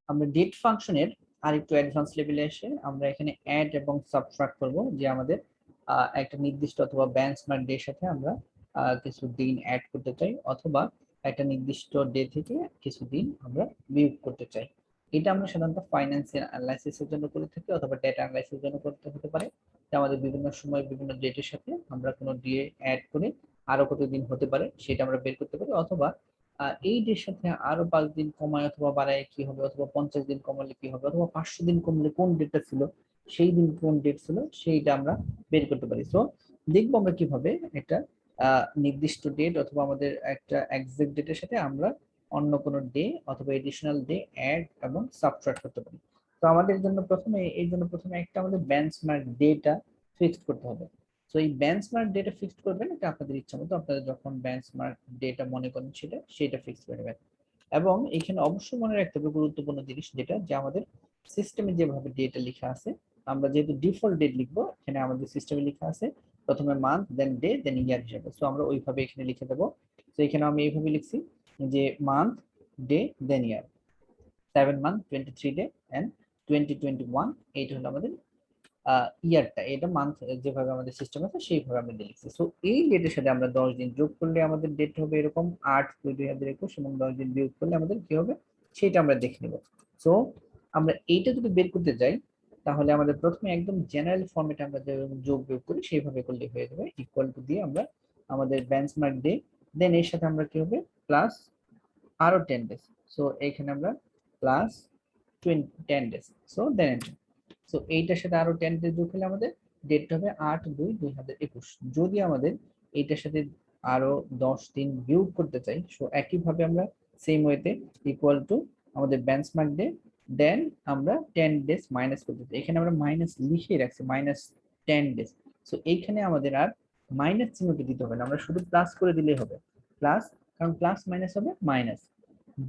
আমরা ডেট ফাংশনের আরেকটু অ্যাডভান্স লেভেলে এসে আমরা এখানে অ্যাড এবং সাবট্রাক্ট করব, যে আমাদের একটা নির্দিষ্ট অথবা বেঞ্চমার্ক ডে সাথে আমরা কিছু দিন অ্যাড করতে চাই, অথবা একটা নির্দিষ্ট ডে থেকে কিছু দিন আমরা বিয়োগ করতে চাই। এটা আমরা সাধারণত ফাইন্যান্সিয়াল অ্যানালাইসিসের জন্য করে থাকি, অথবা ডেটা অ্যানালাইসিসের জন্য করতে হতে পারে। যে আমাদের বিভিন্ন সময় বিভিন্ন ডেটের সাথে আমরা কোনো ডে অ্যাড করে আরো কতদিন হতে পারে সেটা আমরা বের করতে পারি, অথবা এই ডের সাথে আরো 5 দিন কমায় অথবা বাড়ায় কি হবে, অথবা 50 দিন কমালে কি হবে, অথবা 500 দিন কমলে কোন ডেটটা ছিল, সেই দিন কোন ডেট ছিল সেইটা আমরা বের করতে পারি। সো দেখবো আমরা কিভাবে একটা নির্দিষ্ট ডেট অথবা আমাদের একটা এক্সাক্ট ডেটের সাথে আমরা অন্য কোনো ডে অথবা এডিশনাল ডে অ্যাড এবং সাবট্রাক্ট করতে পারি। তো আমাদের জন্য প্রথমে একটা আমাদের বেঞ্চমার্ক ডেটা ফিক্সড করতে হবে। তো এই বেঞ্চমার্ক ডেটা ফিক্সড করবেন, এটা আপনাদের ইচ্ছা মতো, আপনারা যখন বেঞ্চমার্ক ডেটা মনে করেন সেটা ফিক্স করে নেবেন। এবং এখানে অবশ্যই মনে রাখতে হবে গুরুত্বপূর্ণ জিনিস, যেটা যে আমাদের সিস্টেমে যেভাবে ডেটা লেখা আছে, আমরা যেহেতু ডিফল্ট ডেট লিখবো, এখানে আমাদের সিস্টেমে লেখা আছে প্রথমে মান্থ দেন ডে দেন ইয়ার হিসেবে। সো আমরা ওইভাবে এখানে লিখে দেবো। তো এখানে আমি এইভাবে লিখছি যে month day then year, 7 month 23 day and 2021, এইটা হলো আমাদের ইয়ারটা, এটা মান্থ যেভাবে আমাদের সিস্টেম আছে সেইভাবে আমরা লিখছি। সো এই ডেটের সাথে আমরা 10 দিন যোগ করলে আমাদের ডেট হবে এরকম 8/2/2021, এবং 10 দিন বিয়োগ করলে আমাদের কি হবে সেটা আমরা দেখে নেব। সো আমরা এইটা যদি বের করতে যাই, তাহলে আমাদের প্রথমে একদম জেনারেল ফরম্যাটে আমরা যেভাবে যোগ বিয়োগ করি সেইভাবে করলে হয়ে যাবে। ইকুয়াল টু দিয়ে আমরা আমাদের বেঞ্চমার্ক ডে, দেন এর সাথে আমরা কি হবে প্লাস আরো 10 days। সো এইখানে আমরা plus 10 days। So then so এইটার সাথে আরো 10 days যোগ হলে আমাদের ডেট হবে 8/2/2021। যদি আমাদের এইটার সাথে আরো 10 দিন বিয়োগ করতে চাই, সো একইভাবে আমরা সেম ওয়েতে ইকুয়াল টু আমাদের বেঞ্চমার্ক ডে, দেন আমরা 10 days মাইনাস করতে চাই। এখানে আমরা মাইনাস লিখে রাখছি -10 days। সো এইখানে আমাদের আর মাইনাস চিহ্নটা দিতে হবে না, আমরা শুধু প্লাস করে দিলেই হবে। প্লাস, কারণ প্লাস মাইনাস হবে মাইনাস।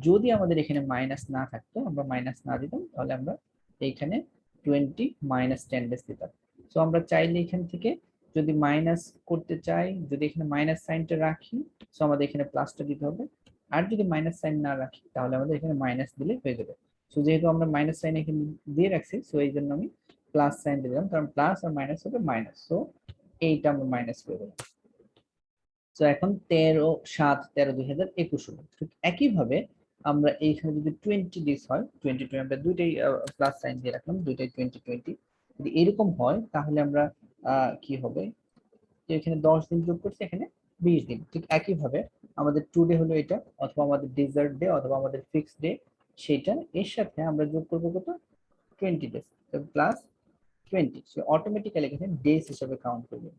যদি আমাদের এখানে মাইনাস না থাকতো, আমরা মাইনাস না দিতাম, তাহলে আমরা এইখানে 20 -10 days দিতাম। সো আমরা চাইলে এখান থেকে যদি মাইনাস করতে চাই, যদি এখানে মাইনাস সাইনটা রাখি, সো আমাদের এখানে প্লাসটা দিতে হবে। আর যদি মাইনাস সাইন না রাখি, তাহলে আমাদের এখানে মাইনাস দিলে হয়ে যাবে। সো যেহেতু আমরা মাইনাস সাইন এখানে দিয়ে রাখছি, সো এই জন্য আমি প্লাস সাইন দিলাম, কারণ প্লাস আর মাইনাস হবে মাইনাস। সো এইটা আমরা মাইনাস করে দিলাম। তো এখন 13/7/2021 হলো। ঠিক একইভাবে আমরা এইখানে যদি 20 days হয়, 20 আমরা দুইটাই প্লাস সাইন দিয়ে রাখলাম, দুইটাই 20 যদি এরকম হয়, তাহলে আমরা কি হবে, যে এখানে 10 দিন যোগ করছি, এখানে 20 দিন। ঠিক একইভাবে আমাদের টুডে হলো এটা, অথবা আমাদের ডেজার্ট ডে, অথবা আমাদের ফিক্সড ডে সেটা, এর সাথে আমরা যোগ করবো কত 20 days প্লাস 20। সে অটোমেটিক্যালি এখানে ডেজ হিসেবে কাউন্ট করবে।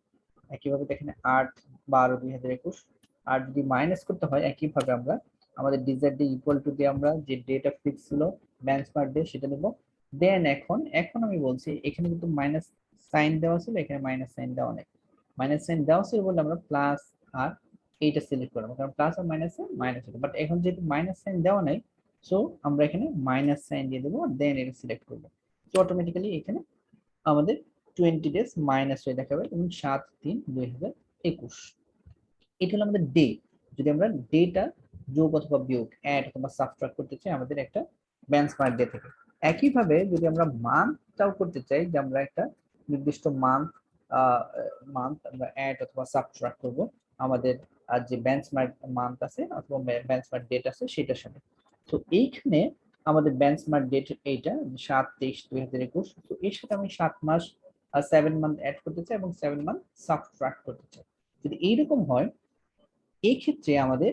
একইভাবে দেখেন 8/12/2021। আর যদি মাইনাস করতে হয়, একইভাবে আমরা আমাদের ডিজার্ট ডে ইকুয়াল টু দিয়ে আমরা যে ডেটা ফিক্স ছিল বেঞ্চমার্ক ডে সেটা নেব। দেন এখন আমি বলছি এখানে কিন্তু মাইনাস সাইন দেওয়া ছিল, এখানে মাইনাস সাইন দেওয়া নেই। মাইনাস সাইন দেওয়া ছিল বলে আমরা প্লাস আর এইটা সিলেক্ট করলাম, কারণ প্লাস আর মাইনাসে মাইনাস হতো, বাট এখন যেহেতু মাইনাস সাইন দেওয়া নাই, সো আমরা এখানে মাইনাস সাইন দিয়ে দেবো, দেন এটা সিলেক্ট করবো। সো অটোমেটিক্যালি এখানে আমাদের 20 days মাইনাস হয়ে দেখাবে, এবং 7/3/2021। এটা হলো আমাদের ডে। যদি আমরা ডেটা যোগ অথবা বিয়োগ, অ্যাড অথবা সাবট্রাক্ট করতে চাই আমাদের একটা বেঞ্চমার্ক ডে থেকে। একইভাবে যদি আমরা মান্থটাও করতে চাই, যে আমরা একটা নির্দিষ্ট মান্থ আমরা অ্যাড অথবা সাবট্রাক্ট করব আমাদের যে বেঞ্চমার্ক মান্থ আছে অথবা বেঞ্চমার্ক ডেট আছে সেটার সাথে। তো এইখানে আমাদের বেঞ্চমার্ক ডেট এইটা 7/23/2021। তো এর সাথে আমি 7 মাস 7 মান্থ অ্যাড করতে চাই এবং 7 মান্থ সাবট্রাক্ট করতে চাই। যদি এইরকম হয়, এই ক্ষেত্রে আমাদের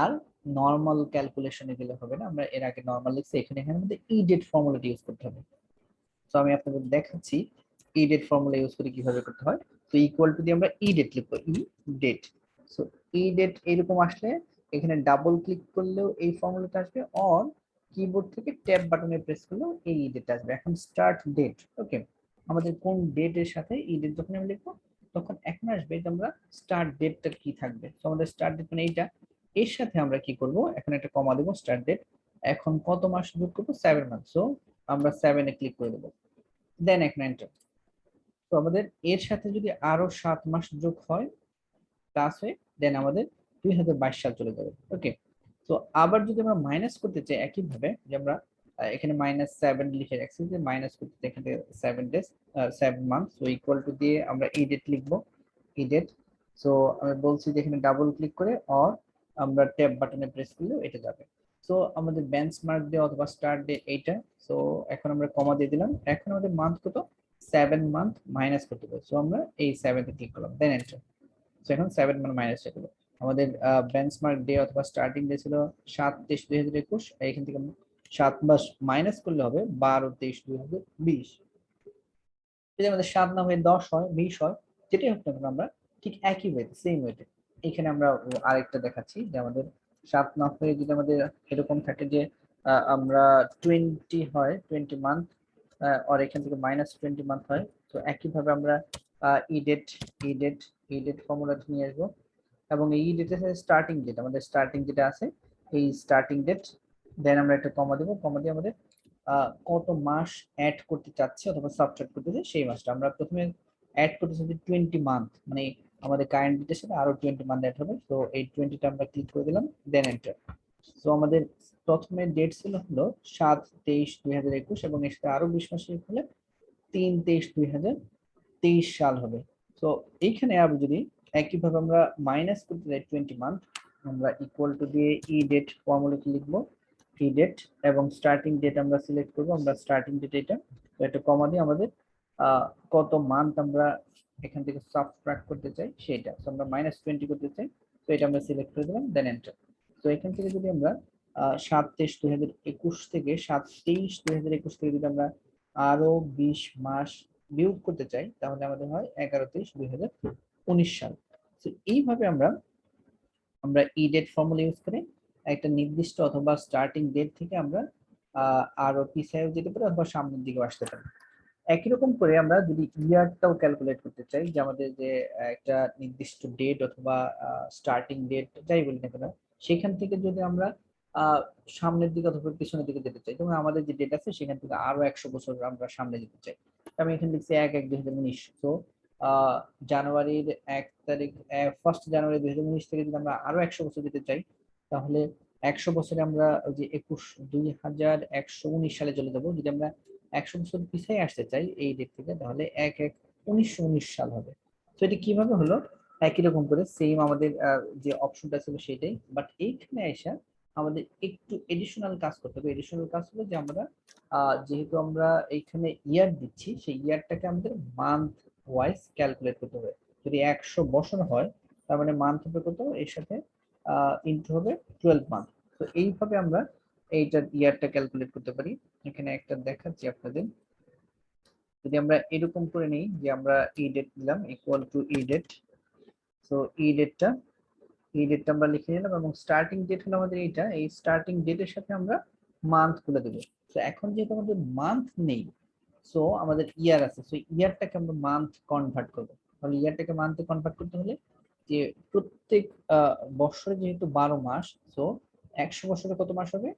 আর নরমাল ক্যালকুলেশনে গেলে হবে না, আমরা এর আগে নরমাল লিখছি, এখানে আমাদের ই ডেট ফর্মুলাটা ইউজ করতে হবে। তো আমি আপনাদের দেখাচ্ছি ই ডেট ফর্মুলা ইউজ করে কিভাবে করতে হয়। তো ইকুয়াল টু দিয়ে আমরা ই ডেট লিখবো, ই ডেট। সো ই ডেট এরকম আসলে এখানে ডাবল ক্লিক করলেও এই ফর্মুলাটা আসবে, অর কিবোর্ড থেকে ট্যাব বাটনে প্রেস করলেও এই ই ডেট আসবে। এখন স্টার্ট ডেট, ওকে, আমাদের কোন ডেটের সাথে ই ডেট যখন আমি লিখবো, তখন এখন আসবে যে আমরা স্টার্ট ডেটটা কি থাকবে। তো আমাদের স্টার্ট ডেট মানে এইটা, এর সাথে আমরা কি করব, এখন একটা কমা দেবো স্টার্ট ডেট। এখন কত মাস যোগ করবো, 7 মান্থ। সো আমরা 7-এ ক্লিক করে দেবো, দেন এখন এন্টার। তো আমাদের এর সাথে যদি আরো 7 মাস যোগ হয় প্লাস হয়ে, দেন আমাদের 2022 সাল চলে যাবে। ওকে, তো আবার যদি আমরা মাইনাস করতে চাই একইভাবে, যে আমরা এখানে -7 লিখে রাখছি যে মাইনাস করতে এখানে 7 days 7 month, so equal to দিয়ে আমরা ই ডেট লিখবো, ই ডেট। সো আমি বলছি যে এখানে ডাবল ক্লিক করে অর আমরা ট্যাব বাটনে প্রেস করলে এটা যাবে। সো আমাদের বেঞ্চমার্ক ডে অথবা স্টার্ট ডে এইটা। সো এখন আমরা কমা দিয়ে দিলাম, এখন আমাদের মান্থ কত, 7 মান্থ মাইনাস করতে হবে। সো আমরা এই 7 এ ক্লিক করলাম, দেন এন্টার। সো এখন 7 মানে মাইনাস হয়ে গেল। আমাদের বেঞ্চমার্ক ডে অথবা স্টার্টিং ডে ছিল 7/23/2021, এখান থেকে 7 মাস মাইনাস করলে হবে 12/23/2020। যদি আমাদের 7 না হয়ে 10 হয়, 20 হয়, যেটাই হোক না কেন আমরা ঠিক একই ওয়েতে, সেম ওয়েতে এখানে আমরা আরেকটা দেখাচ্ছি যে আমাদের 7 না হয়ে যদি আমাদের এরকম থাকে যে আমরা 20 হয়, 20 মান্থ, আর এখান থেকে -20 মান্থ হয়, তো একইভাবে আমরা ই ডেট ই ডেট ই ডেট ফর্মুলা নিয়ে আসবো এবং এই ডেটের সাথে স্টার্টিং ডেট, আমাদের স্টার্টিং যেটা আছে এই স্টার্টিং ডেট, দেন আমরা একটা কমা দেবো, কমা দিয়ে আমাদের কত মাস অ্যাড করতে চাচ্ছি অথবা সাবট্রাক্ট করতে চাই সেই মাসটা আমরা প্রথমে অ্যাড করতে চাচ্ছি 20 মান্থ, মানে আমাদের কারেন্ট ডেটের সাথে আরো 20 মান্থ অ্যাড হবে। তো এই 20টা আমরা ক্লিক করে দিলাম, দেন এন্টার। সো আমাদের প্রথমে ডেট ছিল হলো 7/23/2021 এবং এর সাথে আরো 20 মাস হলে 3/23/2023 সাল হবে। তো এইখানে আবার যদি একইভাবে আমরা মাইনাস করতে যাই 20 মান্থ, আমরা ইকুয়াল টু দিয়ে ই ডেট ফর্মুলাতে লিখবো, ই ডেট এবং স্টার্টিং ডেট আমরা সিলেক্ট করব, আমরা স্টার্টিং ডেট এটা, তো এটা কমা দিয়ে আমাদের কত মান্থ আমরা এখান থেকে সাবট্রাক্ট করতে চাই সেটা, তো আমরা -20 করতে চাই, তো এটা আমরা সিলেক্ট করে দিলাম, দেন এন্টার। তো এখান থেকে যদি আমরা 7/23/2021 থেকে 7/23/2021 থেকে যদি আমরা আরো 20 মাস বিয়োগ করতে চাই তাহলে আমাদের হয় 11/23/2019 সাল। তো এইভাবে আমরা ই ডেট ফর্মুলা ইউজ করে একটা নির্দিষ্ট অথবা স্টার্টিং ডেট থেকে আমরা আরো পিছিয়েও যেতে পারি অথবা সামনের দিকেও আসতে পারি। একই রকম করে আমরা যদি ইয়ারটাও ক্যালকুলেট করতে চাই, যে আমাদের যে একটা নির্দিষ্ট ডেট অথবা স্টার্টিং ডেট যাই বলি না কেন, সেখান থেকে যদি আমরা সামনের দিকে অথবা পিছনের দিকে যেতে চাই, যেমন আমাদের যে ডেট আছে সেখান থেকে আরো 100 বছর আমরা সামনে যেতে চাই, আমি এখানে লিখছি 1/1/2019। তো জানুয়ারির 1 তারিখ, 1 জানুয়ারি 2019 থেকে যদি আমরা আরো 100 বছর যেতে চাই তাহলে 100 বছরে আমরা ওই যে 21 সালে চলে যাবো। যদি আমরা 100 বছর পিছিয়ে আসতে চাই এই ডেট থেকে তাহলে 1/1/1919 সাল হবে। তো এটা কিভাবে হলো, একই রকম করে সেম আমাদের যে অপশনটা ছিল সেটাই, বাট এইখানে এসে আমাদের একটু এডিশনাল কাজ করতে হবে। এডিশনাল কাজ হলো যে আমরা যেহেতু আমরা এইখানে ইয়ার দিচ্ছি, সেই ইয়ারটাকে আমাদের মান্থ ওয়াইজ ক্যালকুলেট করতে হবে। যদি 100 বছর হয় তার মানে মান্থ হবে কত, এর সাথে ইনটু হবে 12 মান্থ। তো এইভাবে আমরা এইটার ইয়ারটা ক্যালকুলেট করতে পারি। এখানে একটা দেখাচ্ছি আপনাদের, যদি আমরা এরকম করে নিই যে আমরা ই ডেট দিলাম equal to E date, so E ডেটটা আমরা লিখে নিলাম এবং স্টার্টিং ডেট হলো আমাদের এইটা, এই স্টার্টিং ডেটের সাথে আমরা মান্থ তুলে দেবো। তো এখন যেহেতু আমাদের মান্থ নেই, সো আমাদের ইয়ার আছে, সো ইয়ারটাকে আমরা মান্থ কনভার্ট করবো। তাহলে ইয়ারটাকে মান্থে কনভার্ট করতে হলে যে প্রত্যেক বছরে যেহেতু 12 মাস, সো 100 বছরে কত মাস হবে,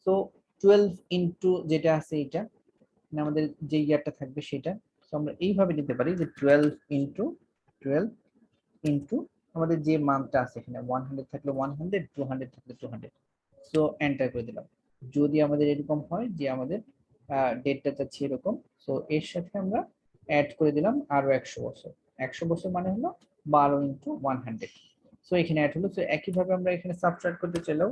সো 12 ইনটু যেটা আছে এটা, মানে আমাদের যে ইয়ারটা থাকবে সেটা, সো আমরা এইভাবে নিতে পারি যে 12 ইনটু 12 ইনটু আমাদের যে মান্থটা আছে এখানে 100 থাকলে 100, 200 থাকলে 200। সো এন্টার করে দিলাম। যদি আমাদের এরকম হয় যে আমাদের ডেটটা চাচ্ছি এরকম, সো এর সাথে আমরা অ্যাড করে দিলাম আরো 100 বছর। 100 বছর মানে হলো 12 ইনটু 100। সো এখানে অ্যাড হলো। সো একইভাবে আমরা এখানে সাবট্রাক্ট করতে চাইলেও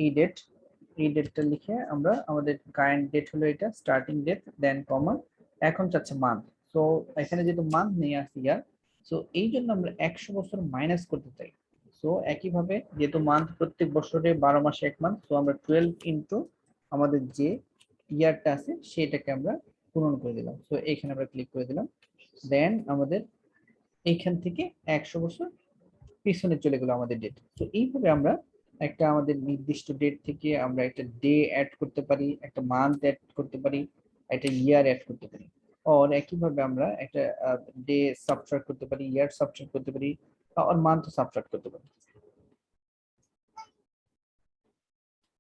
এই ডেটটা লিখে আমরা আমাদের কারেন্ট ডেট হলো এটা, স্টার্টিং ডেট, দেন কমা, এখন চাচ্ছে মান্থ। সো এখানে যেহেতু মান্থ নেই আছে ইয়ার, সো এই জন্য আমরা 100 বছর মাইনাস করতে চাই। সো একইভাবে যেহেতু মান্থ প্রত্যেক বছরে 12 মাসে 1 মান্থ, সো আমরা 12 ইনটু আমাদের যে ইয়ারটা আছে সেটাকে আমরা পূরণ করে দিলাম। সো এখানে আমরা ক্লিক করে দিলাম, দেন আমাদের এইখান থেকে 100 বছর পিছনে চলে গেল আমাদের ডেট। তো এইভাবে আমরা একটা আমাদের নির্দিষ্ট ডেট থেকে আমরা একটা ডে অ্যাড করতে পারি, একটা মান্থ অ্যাড করতে পারি, একটা ইয়ার অ্যাড করতে পারি, আর একইভাবে আমরা একটা ডে সাবট্রাক্ট করতে পারি, ইয়ার সাবট্রাক্ট করতে পারি, আর মান্থ সাবট্রাক্ট করতে পারি।